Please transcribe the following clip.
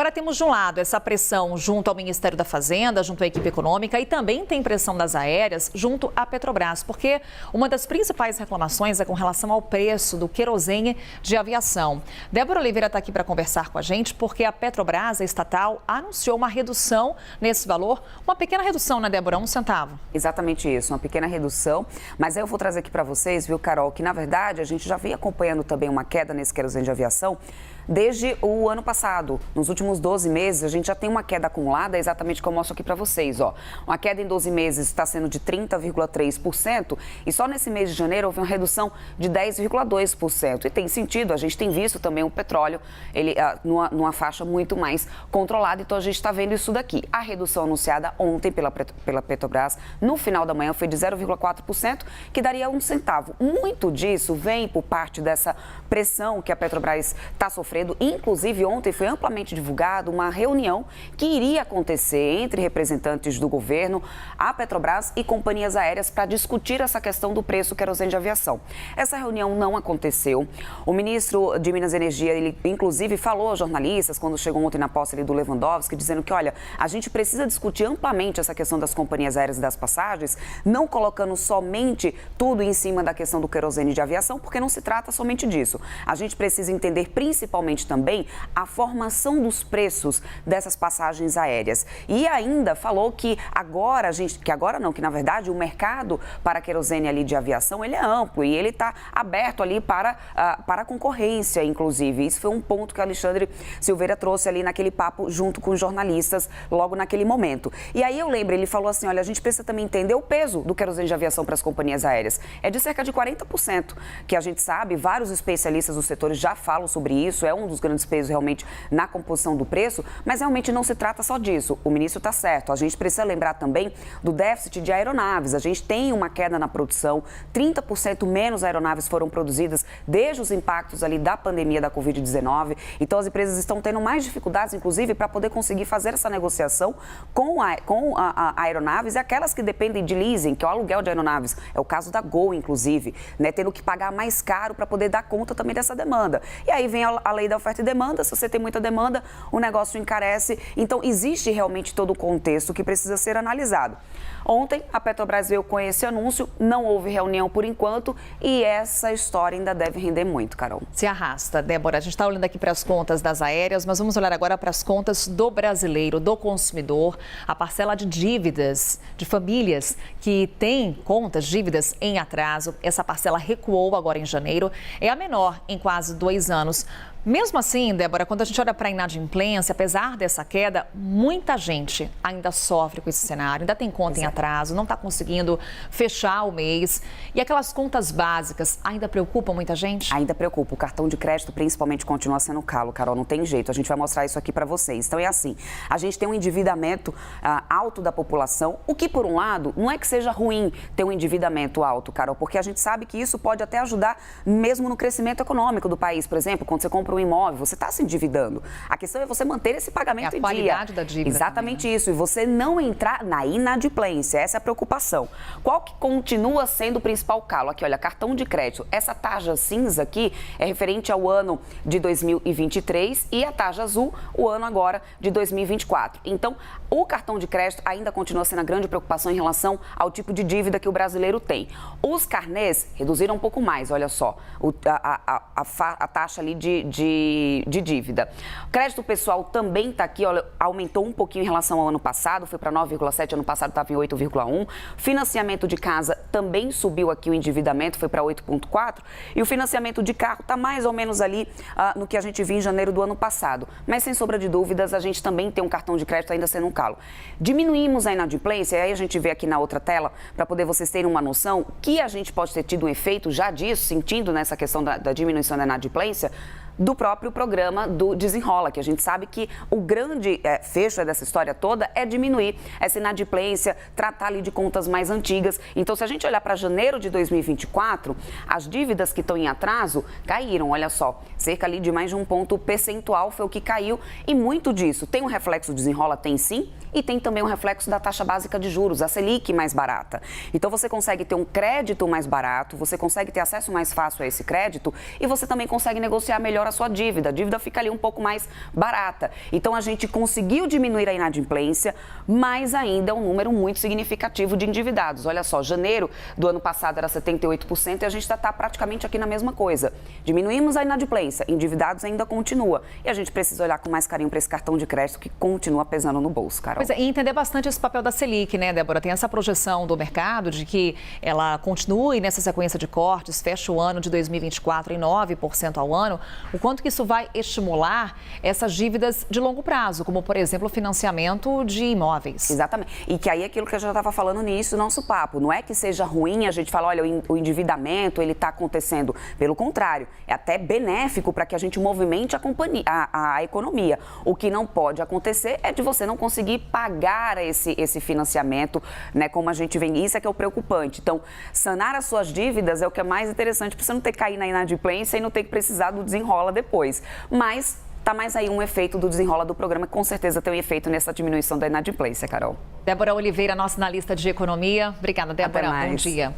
Agora temos de um lado essa pressão junto ao Ministério da Fazenda, junto à equipe econômica, e também tem pressão das aéreas junto à Petrobras, porque uma das principais reclamações é com relação ao preço do querosene de aviação. Débora Oliveira está aqui para conversar com a gente, porque a Petrobras, a estatal, anunciou uma redução nesse valor, uma pequena redução, né, Débora? 1 centavo. Exatamente isso, uma pequena redução, mas eu vou trazer aqui para vocês, viu, Carol, que na verdade a gente já vem acompanhando também uma queda nesse querosene de aviação desde o ano passado. Nos últimos 12 meses, a gente já tem uma queda acumulada, exatamente como eu mostro aqui para vocês, ó. Uma queda em 12 meses está sendo de 30,3% e só nesse mês de janeiro houve uma redução de 10,2%. E tem sentido, a gente tem visto também o petróleo numa faixa muito mais controlada, então a gente está vendo isso daqui. A redução anunciada ontem pela Petrobras, no final da manhã, foi de 0,4%, que daria 1 centavo. Muito disso vem por parte dessa pressão que a Petrobras está sofrendo. Inclusive, ontem foi amplamente divulgado uma reunião que iria acontecer entre representantes do governo, a Petrobras e companhias aéreas para discutir essa questão do preço do querosene de aviação. Essa reunião não aconteceu. O ministro de Minas e Energia, ele inclusive falou aos jornalistas, quando chegou ontem na posse ali do Lewandowski, dizendo que, olha, a gente precisa discutir amplamente essa questão das companhias aéreas e das passagens, não colocando somente tudo em cima da questão do querosene de aviação, porque não se trata somente disso. A gente precisa entender principalmente também a formação dos preços dessas passagens aéreas. E ainda falou que que na verdade o mercado para querosene ali de aviação, ele é amplo e ele está aberto ali para a concorrência, inclusive. Isso foi um ponto que o Alexandre Silveira trouxe ali naquele papo junto com os jornalistas logo naquele momento. E aí eu lembro, ele falou assim, olha, a gente precisa também entender o peso do querosene de aviação para as companhias aéreas. É de cerca de 40%, que a gente sabe, vários especialistas dos setores já falam sobre isso, é um dos grandes pesos realmente na composição do preço, mas realmente não se trata só disso. O ministro está certo. A gente precisa lembrar também do déficit de aeronaves. A gente tem uma queda na produção, 30% menos aeronaves foram produzidas desde os impactos ali da pandemia da Covid-19. Então, as empresas estão tendo mais dificuldades, inclusive, para poder conseguir fazer essa negociação com aeronaves e aquelas que dependem de leasing, que é o aluguel de aeronaves. É o caso da Gol, inclusive, né? Tendo que pagar mais caro para poder dar conta também dessa demanda. E aí vem a lei da oferta e demanda. Se você tem muita demanda, o negócio encarece. Então, existe realmente todo o contexto que precisa ser analisado. Ontem, a Petrobras veio com esse anúncio, não houve reunião por enquanto e essa história ainda deve render muito, Carol. Se arrasta, Débora. A gente está olhando aqui para as contas das aéreas, mas vamos olhar agora para as contas do brasileiro, do consumidor, a parcela de dívidas de famílias que têm contas, dívidas em atraso. Essa parcela recuou agora em janeiro, é a menor em quase 2 anos. Mesmo assim, Débora, quando a gente olha para a inadimplência, apesar dessa queda, muita gente ainda sofre com esse cenário, ainda tem conta em atraso, não está conseguindo fechar o mês. E aquelas contas básicas ainda preocupam muita gente? Ainda preocupa. O cartão de crédito, principalmente, continua sendo calo, Carol, não tem jeito. A gente vai mostrar isso aqui para vocês. Então, é assim, a gente tem um endividamento alto da população, o que, por um lado, não é que seja ruim ter um endividamento alto, Carol, porque a gente sabe que isso pode até ajudar mesmo no crescimento econômico do país. Por exemplo, quando você compra um imóvel, você está se endividando. A questão é você manter esse pagamento em dia. A qualidade da dívida. Exatamente também, né? Isso. E você não entrar na inadimplência. Essa é a preocupação. Qual que continua sendo o principal calo? Aqui, olha, cartão de crédito. Essa tarja cinza aqui é referente ao ano de 2023 e a tarja azul, o ano agora de 2024. Então, o cartão de crédito ainda continua sendo a grande preocupação em relação ao tipo de dívida que o brasileiro tem. Os carnês reduziram um pouco mais, olha só, a taxa ali de dívida. O crédito pessoal também está aqui, olha, aumentou um pouquinho em relação ao ano passado, foi para 9,7, ano passado estava em 8,1. Financiamento de casa também subiu aqui o endividamento, foi para 8,4. E o financiamento de carro está mais ou menos ali no que a gente viu em janeiro do ano passado. Mas sem sombra de dúvidas, a gente também tem um cartão de crédito ainda sendo um calo. Diminuímos a inadimplência, aí a gente vê aqui na outra tela, para poder vocês terem uma noção que a gente pode ter tido um efeito já disso, sentindo nessa questão da diminuição da inadimplência, do próprio programa do Desenrola, que a gente sabe que o grande fecho dessa história toda é diminuir essa inadimplência, tratar ali de contas mais antigas. Então, se a gente olhar para janeiro de 2024, as dívidas que estão em atraso caíram, olha só, cerca ali de mais de 1 ponto percentual foi o que caiu e muito disso tem um reflexo do Desenrola, tem sim, e tem também um reflexo da taxa básica de juros, a Selic mais barata. Então, você consegue ter um crédito mais barato, você consegue ter acesso mais fácil a esse crédito e você também consegue negociar melhor as sua dívida. A dívida fica ali um pouco mais barata. Então, a gente conseguiu diminuir a inadimplência, mas ainda é um número muito significativo de endividados. Olha só, janeiro do ano passado era 78% e a gente está praticamente aqui na mesma coisa. Diminuímos a inadimplência, endividados ainda continua. E a gente precisa olhar com mais carinho para esse cartão de crédito que continua pesando no bolso, Carol. Pois é, e entender bastante esse papel da Selic, né, Débora? Tem essa projeção do mercado de que ela continue nessa sequência de cortes, fecha o ano de 2024 em 9% ao ano. O quanto que isso vai estimular essas dívidas de longo prazo, como, por exemplo, o financiamento de imóveis? Exatamente. E que aí é aquilo que eu já estava falando no início do nosso papo. Não é que seja ruim a gente falar, olha, o endividamento, ele está acontecendo. Pelo contrário, é até benéfico para que a gente movimente a economia. O que não pode acontecer é de você não conseguir pagar esse financiamento, né? Como a gente vê, isso é que é o preocupante. Então, sanar as suas dívidas é o que é mais interessante, para você não ter que cair na inadimplência e não ter que precisar do desenrola depois. Mas tá mais aí um efeito do desenrola do programa, que com certeza tem um efeito nessa diminuição da inadimplência, Carol. Débora Oliveira, nossa analista de economia. Obrigada, Débora. Bom dia.